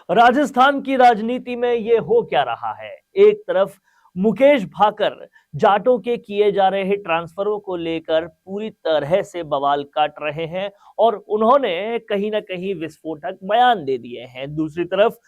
राजस्थान की राजनीति में ये हो क्या रहा है? एक तरफ मुकेश भाकर जाटों के किए जा रहे ट्रांसफरों को लेकर पूरी तरह से बवाल काट रहे हैं और उन्होंने कहीं ना कहीं विस्फोटक बयान दे दिए हैं। दूसरी तरफ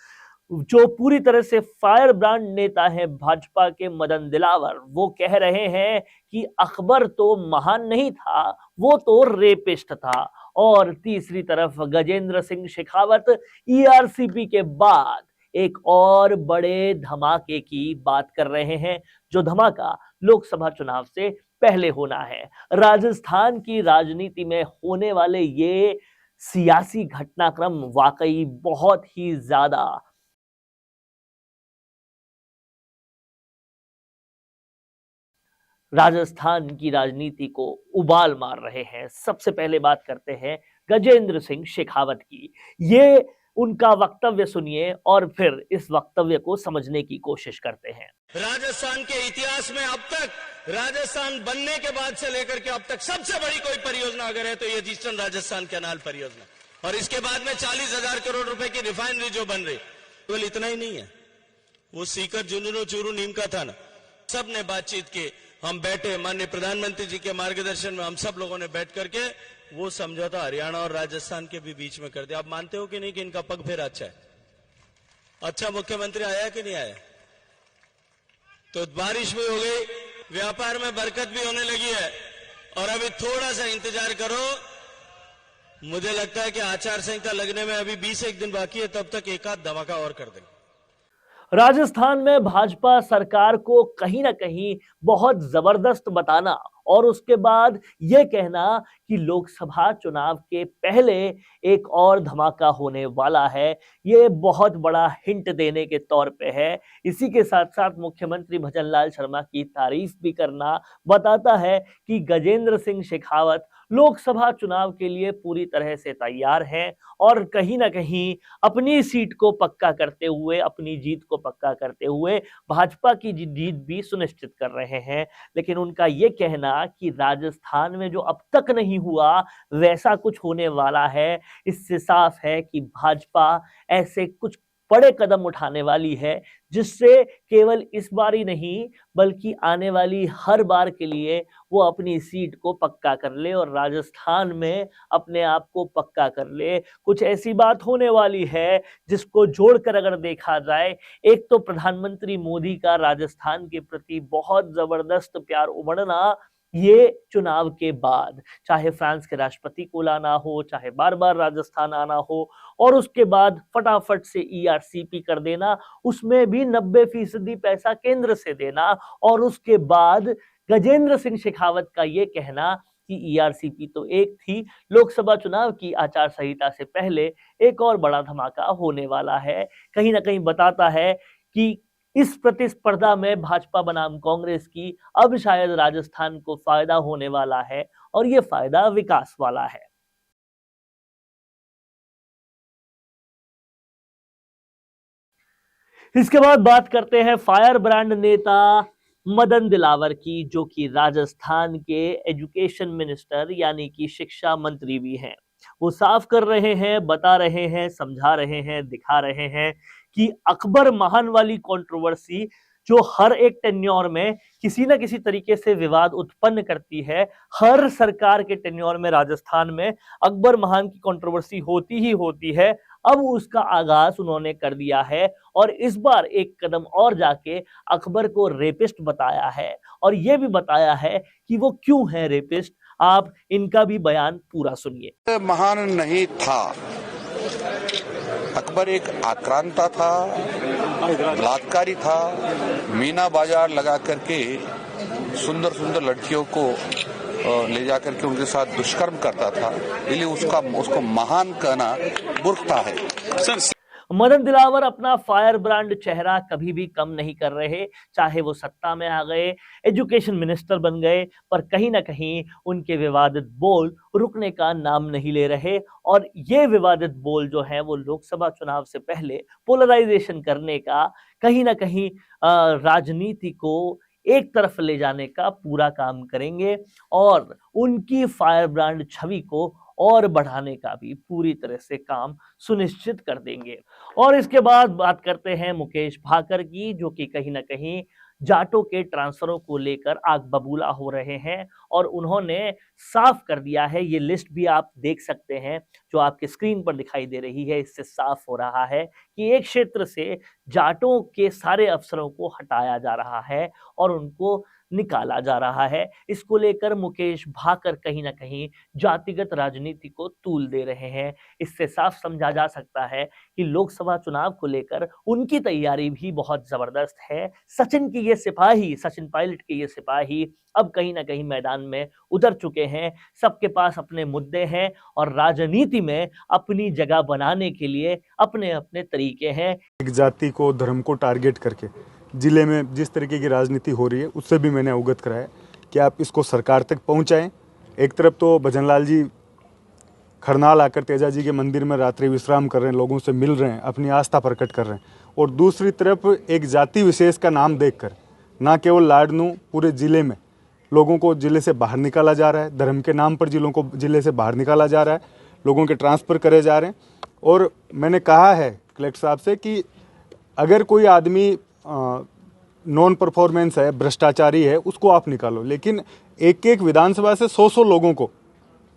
जो पूरी तरह से फायर ब्रांड नेता है भाजपा के मदन दिलावर, वो कह रहे हैं कि अकबर तो महान नहीं था, वो तो रेपिस्ट था। और तीसरी तरफ गजेंद्र सिंह शेखावत ईआरसीपी के बाद एक और बड़े धमाके की बात कर रहे हैं, जो धमाका लोकसभा चुनाव से पहले होना है। राजस्थान की राजनीति में होने वाले ये सियासी घटनाक्रम वाकई बहुत ही ज्यादा राजस्थान की राजनीति को उबाल मार रहे हैं। सबसे पहले बात करते हैं गजेंद्र सिंह शेखावत की। ये उनका वक्तव्य सुनिए और फिर इस वक्तव्य को समझने की कोशिश करते हैं। राजस्थान के इतिहास में अब तक राजस्थान बनने के बाद से लेकर के अब तक सबसे बड़ी कोई परियोजना अगर है तो ये ईस्टर्न राजस्थान कैनाल परियोजना, और इसके बाद में 40,000 करोड़ रुपए की रिफाइनरी जो बन रही, केवल इतना ही नहीं है, वो सीकर झुंझुनू चूरू नीम का था ना, सबने बातचीत की, हम बैठे माननीय प्रधानमंत्री जी के मार्गदर्शन में हम सब लोगों ने बैठ करके वो समझौता हरियाणा और राजस्थान के भी बीच में कर दिया। आप मानते हो कि नहीं कि इनका पग फेर अच्छा है? अच्छा मुख्यमंत्री आया कि नहीं आया? तो बारिश भी हो गई, व्यापार में बरकत भी होने लगी है, और अभी थोड़ा सा इंतजार करो। मुझे लगता है कि आचार संहिता लगने में अभी 20 दिन बाकी है, तब तक एक आध धमाका और कर देंगे। राजस्थान में भाजपा सरकार को कहीं ना कहीं बहुत जबरदस्त बताना और उसके बाद यह कहना कि लोकसभा चुनाव के पहले एक और धमाका होने वाला है, ये बहुत बड़ा हिंट देने के तौर पे है। इसी के साथ साथ मुख्यमंत्री भजनलाल शर्मा की तारीफ भी करना बताता है कि गजेंद्र सिंह शेखावत लोकसभा चुनाव के लिए पूरी तरह से तैयार हैं और कहीं ना कहीं अपनी सीट को पक्का करते हुए, अपनी जीत को पक्का करते हुए भाजपा की जीत भी सुनिश्चित कर रहे हैं। लेकिन उनका यह कहना कि राजस्थान में जो अब तक नहीं हुआ वैसा कुछ होने वाला है, इससे साफ है कि भाजपा ऐसे कुछ बड़े कदम उठाने वाली है जिससे केवल इस बार ही नहीं बल्कि आने वाली हर बार के लिए वो अपनी सीट को पक्का कर ले और राजस्थान में अपने आप को पक्का कर ले। कुछ ऐसी बात होने वाली है जिसको जोड़कर अगर देखा जाए, एक तो प्रधानमंत्री मोदी का राजस्थान के प्रति बहुत जबरदस्त प्यार उमड़ना ये चुनाव के बाद, चाहे फ्रांस के राष्ट्रपति को लाना हो, चाहे बार बार राजस्थान आना हो, और उसके बाद फटाफट से ईआरसीपी कर देना, उसमें भी 90% पैसा केंद्र से देना, और उसके बाद गजेंद्र सिंह शेखावत का यह कहना कि ईआरसीपी तो एक थी, लोकसभा चुनाव की आचार संहिता से पहले एक और बड़ा धमाका होने वाला है। कहीं ना कहीं बताता है कि इस प्रतिस्पर्धा में भाजपा बनाम कांग्रेस की अब शायद राजस्थान को फायदा होने वाला है और यह फायदा विकास वाला है। इसके बाद बात करते हैं फायर ब्रांड नेता मदन दिलावर की, जो कि राजस्थान के एजुकेशन मिनिस्टर यानी कि शिक्षा मंत्री भी हैं। वो साफ कर रहे हैं, बता रहे हैं, समझा रहे हैं, दिखा रहे हैं कि अकबर महान वाली कंट्रोवर्सी जो हर एक टेन्योर में किसी ना किसी तरीके से विवाद उत्पन्न करती है, हर सरकार के टेन्योर में राजस्थान में अकबर महान की कंट्रोवर्सी होती ही होती है। अब उसका आगाज उन्होंने कर दिया है और इस बार एक कदम और जाके अकबर को रेपिस्ट बताया है और यह भी बताया है कि वो क्यों है रेपिस्ट। आप इनका भी बयान पूरा सुनिए। महान नहीं था, अकबर एक आक्रांता था, बलात्कारी था, मीना बाजार लगा करके सुंदर सुंदर लड़कियों को ले जाकर के उनके साथ दुष्कर्म करता था, इसलिए उसको महान कहना मूर्खता है। मदन दिलावर अपना फायर ब्रांड चेहरा कभी भी कम नहीं कर रहे, चाहे वो सत्ता में आ गए, एजुकेशन मिनिस्टर बन गए, पर कहीं ना कहीं उनके विवादित बोल रुकने का नाम नहीं ले रहे। और ये विवादित बोल जो है वो लोकसभा चुनाव से पहले पोलराइजेशन करने का, कहीं ना कहीं राजनीति को एक तरफ ले जाने का पूरा काम करेंगे और उनकी फायर ब्रांड छवि को और बढ़ाने का भी पूरी तरह से काम सुनिश्चित कर देंगे। और इसके बाद बात करते हैं मुकेश भाकर की, जो कि कहीं ना कहीं जाटों के ट्रांसफरों को लेकर आग बबूला हो रहे हैं और उन्होंने साफ कर दिया है। ये लिस्ट भी आप देख सकते हैं जो आपके स्क्रीन पर दिखाई दे रही है, इससे साफ हो रहा है कि एक क्षेत्र से जाटों के सारे अफसरों को हटाया जा रहा है और उनको निकाला जा रहा है। इसको लेकर मुकेश भाकर कहीं ना कहीं जातिगत राजनीति को तूल दे रहे हैं। इससे साफ समझा जा सकता है कि लोकसभा चुनाव को लेकर उनकी तैयारी भी बहुत जबरदस्त है। सचिन पायलट के ये सिपाही अब कहीं ना कहीं मैदान में उतर चुके हैं। सबके पास अपने मुद्दे हैं और राजनीति में अपनी जगह बनाने के लिए अपने अपने तरीके हैं। एक जाति को, धर्म को टारगेट करके जिले में जिस तरीके की राजनीति हो रही है उससे भी मैंने अवगत कराया कि आप इसको सरकार तक पहुंचाएं। एक तरफ तो भजनलाल जी खरनाल आकर तेजा जी के मंदिर में रात्रि विश्राम कर रहे हैं, लोगों से मिल रहे हैं, अपनी आस्था प्रकट कर रहे हैं, और दूसरी तरफ एक जाति विशेष का नाम देखकर ना केवल लाडनू, पूरे जिले में लोगों को जिले से बाहर निकाला जा रहा है। धर्म के नाम पर जिलों को जिले से बाहर निकाला जा रहा है, लोगों के ट्रांसफ़र करे जा रहे हैं। और मैंने कहा है कलेक्टर साहब से कि अगर कोई आदमी नॉन परफॉर्मेंस है, भ्रष्टाचारी है, उसको आप निकालो, लेकिन एक एक विधानसभा से 100 लोगों को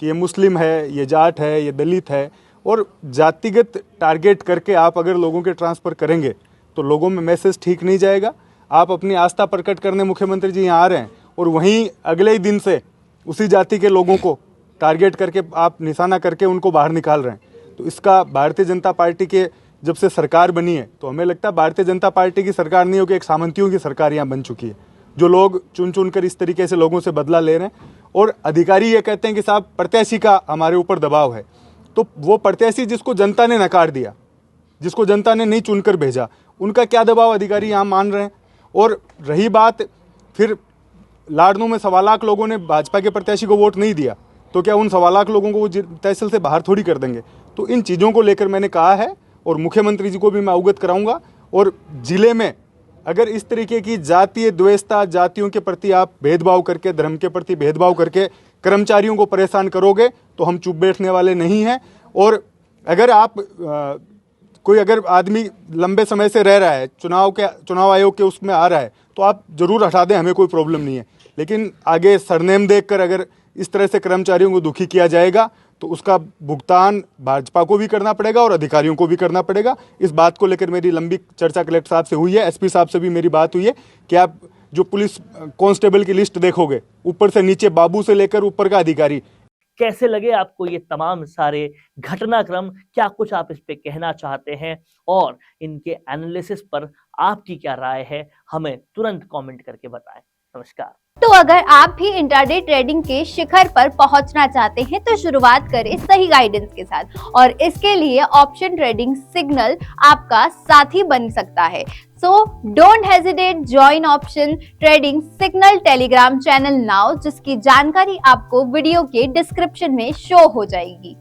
कि ये मुस्लिम है, ये जाट है, ये दलित है, और जातिगत टारगेट करके आप अगर लोगों के ट्रांसफ़र करेंगे तो लोगों में मैसेज ठीक नहीं जाएगा। आप अपनी आस्था प्रकट करने मुख्यमंत्री जी यहाँ आ रहे हैं और वहीं अगले ही दिन से उसी जाति के लोगों को टारगेट करके आप निशाना करके उनको बाहर निकाल रहे हैं। तो इसका भारतीय जनता पार्टी के जब से सरकार बनी है तो हमें लगता है भारतीय जनता पार्टी की सरकार नहीं होगी, एक सामंतियों की सरकार यहाँ बन चुकी है, जो लोग चुन चुन कर इस तरीके से लोगों से बदला ले रहे हैं। और अधिकारी ये कहते हैं कि साहब प्रत्याशी का हमारे ऊपर दबाव है, तो वो प्रत्याशी जिसको जनता ने नकार दिया, जिसको जनता ने नहीं चुनकर भेजा, उनका क्या दबाव अधिकारी यहाँ मान रहे हैं। और रही बात फिर लाडनू में 1.25 लाख लोगों ने भाजपा के प्रत्याशी को वोट नहीं दिया, तो क्या उन 1.25 लाख लोगों को वो तहसील से बाहर थोड़ी कर देंगे। तो इन चीज़ों को लेकर मैंने कहा है और मुख्यमंत्री जी को भी मैं अवगत कराऊंगा। और जिले में अगर इस तरीके की जातीय द्वेषता, जातियों के प्रति आप भेदभाव करके, धर्म के प्रति भेदभाव करके कर्मचारियों को परेशान करोगे तो हम चुप बैठने वाले नहीं हैं। और अगर आप कोई अगर आदमी लंबे समय से रह रहा है, चुनाव आयोग के उसमें आ रहा है, तो आप जरूर हटा दें, हमें कोई प्रॉब्लम नहीं है। लेकिन आगे सरनेम देखकर अगर इस तरह से कर्मचारियों को दुखी किया जाएगा तो उसका भुगतान भाजपा को भी करना पड़ेगा और अधिकारियों को भी करना पड़ेगा। इस बात को लेकर मेरी लंबी चर्चा कलेक्टर साहब से हुई है, एसपी साहब से भी मेरी बात हुई है कि आप जो पुलिस कांस्टेबल की लिस्ट देखोगे, ऊपर से नीचे बाबू से लेकर ऊपर का अधिकारी। कैसे लगे आपको ये तमाम सारे घटनाक्रम? क्या कुछ आप इस पे कहना चाहते हैं और इनके एनालिसिस पर आपकी क्या राय है? हमें तुरंत कमेंट करके बताएं। नमस्कार। तो अगर आप भी इंट्राडे ट्रेडिंग के शिखर पर पहुंचना चाहते हैं तो शुरुआत करें सही गाइडेंस के साथ, और इसके लिए ऑप्शन ट्रेडिंग सिग्नल आपका साथी बन सकता है। So don't hesitate, join option trading signal Telegram channel now, जिसकी जानकारी आपको वीडियो के डिस्क्रिप्शन में शो हो जाएगी।